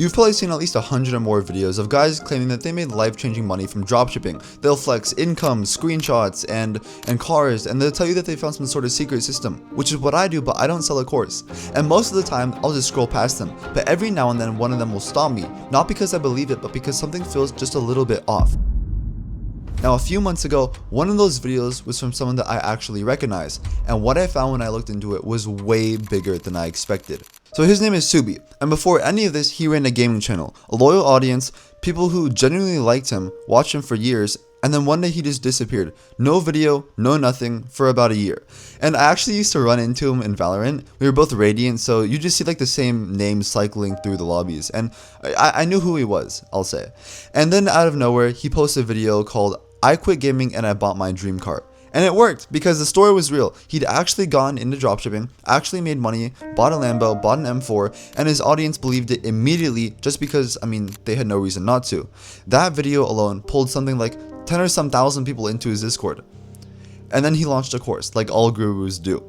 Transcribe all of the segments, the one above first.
You've probably seen at least 100 or more videos of guys claiming that they made life-changing money from dropshipping. They'll flex income, screenshots, and cars, and they'll tell you that they found some sort of secret system, which is what I do, but I don't sell a course. And most of the time, I'll just scroll past them. But every now and then, one of them will stop me, not because I believe it, but because something feels just a little bit off. Now, a few months ago, one of those videos was from someone that I actually recognize, and what I found when I looked into it was way bigger than I expected. So his name is Tubi, and before any of this, he ran a gaming channel, a loyal audience, people who genuinely liked him, watched him for years, and then one day he just disappeared. No video, no nothing, for about a year. And I actually used to run into him in Valorant. We were both Radiant, so you just see like the same names cycling through the lobbies, and I knew who he was, I'll say. And then out of nowhere, he posted a video called I quit gaming and I bought my dream car. And it worked because the story was real. He'd actually gone into dropshipping, actually made money, bought a Lambo, bought an M4, and his audience believed it immediately just because, they had no reason not to. That video alone pulled something like 10 or some thousand people into his Discord. And then he launched a course, like all gurus do.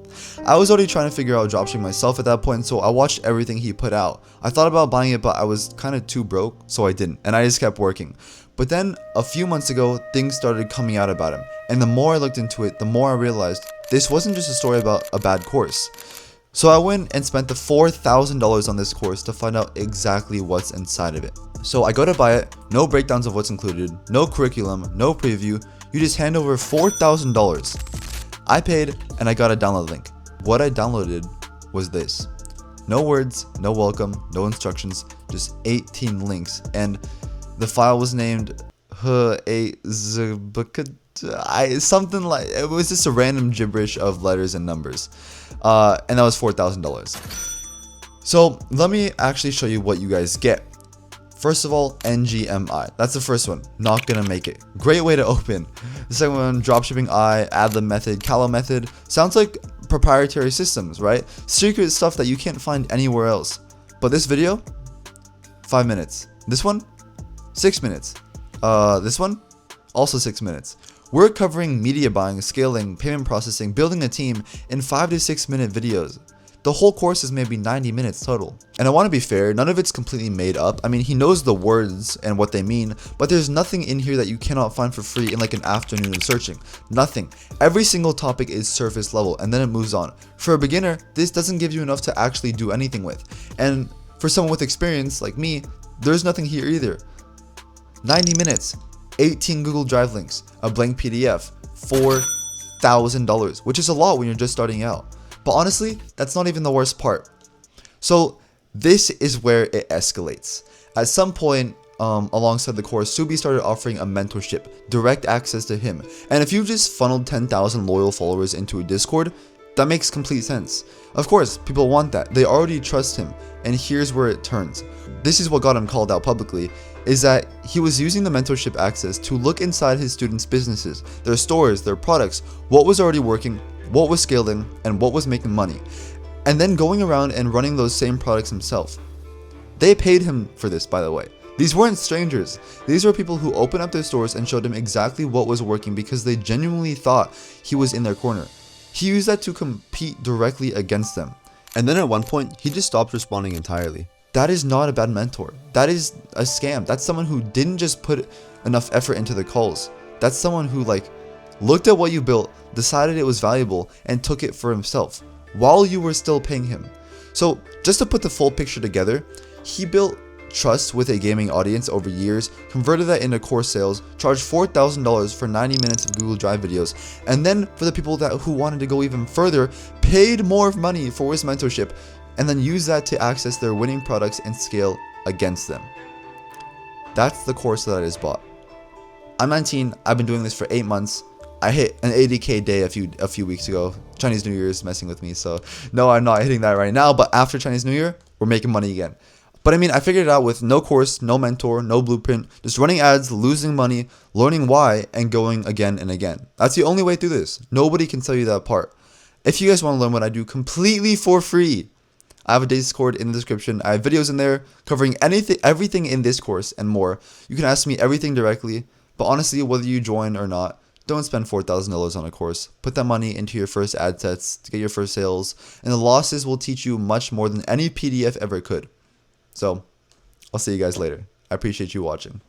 I was already trying to figure out dropshipping myself at that point, so I watched everything he put out. I thought about buying it, but I was kind of too broke, so I didn't, and I just kept working. But then, a few months ago, things started coming out about him, and the more I looked into it, the more I realized this wasn't just a story about a bad course. So I went and spent the $4,000 on this course to find out exactly what's inside of it. So I go to buy it, no breakdowns of what's included, no curriculum, no preview, you just hand over $4,000. I paid and I got a download link. What I downloaded was this. No words, no welcome, no instructions, just 18 links, and the file was named something like, it was just a random gibberish of letters and numbers, and that was $4,000. So let me actually show you what you guys get. First of all, NGMI. That's the first one. Not gonna make it. Great way to open. The second one, dropshipping I, adlib method, calo method. Sounds like proprietary systems, right? Secret stuff that you can't find anywhere else. But this video, 5 minutes. This one, 6 minutes. This one, also 6 minutes. We're covering media buying, scaling, payment processing, building a team in 5 to 6 minute videos. The whole course is maybe 90 minutes total. And I want to be fair, none of it's completely made up. He knows the words and what they mean, but there's nothing in here that you cannot find for free in like an afternoon of searching. Nothing. Every single topic is surface level, and then it moves on. For a beginner, this doesn't give you enough to actually do anything with. And for someone with experience like me, there's nothing here either. 90 minutes, 18 Google Drive links, a blank PDF, $4,000, which is a lot when you're just starting out. But honestly, that's not even the worst part. So this is where it escalates. At some point alongside the course, Tubi started offering a mentorship, direct access to him. And if you just funneled 10,000 loyal followers into a Discord, that makes complete sense. Of course, people want that. They already trust him. And here's where it turns. This is what got him called out publicly, is that he was using the mentorship access to look inside his students' businesses, their stores, their products, what was already working, what was scaling, and what was making money, and then going around and running those same products himself. They paid him for this, by the way. These weren't strangers. These were people who opened up their stores and showed him exactly what was working because they genuinely thought he was in their corner. He used that to compete directly against them. And then at one point, he just stopped responding entirely. That is not a bad mentor. That is a scam. That's someone who didn't just put enough effort into the calls. That's someone who looked at what you built, decided it was valuable, and took it for himself while you were still paying him. So just to put the full picture together, he built trust with a gaming audience over years, converted that into course sales, charged $4,000 for 90 minutes of Google Drive videos, and then for the people who wanted to go even further, paid more money for his mentorship, and then used that to access their winning products and scale against them. That's the course that I just bought. I'm 19, I've been doing this for 8 months. I hit an 80K day a few weeks ago. Chinese New Year is messing with me, so no, I'm not hitting that right now, but after Chinese New Year, we're making money again. But I figured it out with no course, no mentor, no blueprint, just running ads, losing money, learning why, and going again and again. That's the only way through this. Nobody can tell you that part. If you guys want to learn what I do completely for free, I have a Discord in the description. I have videos in there covering everything in this course and more. You can ask me everything directly, but honestly, whether you join or not, don't spend $4,000 on a course. Put that money into your first ad sets to get your first sales, and the losses will teach you much more than any PDF ever could. So, I'll see you guys later. I appreciate you watching.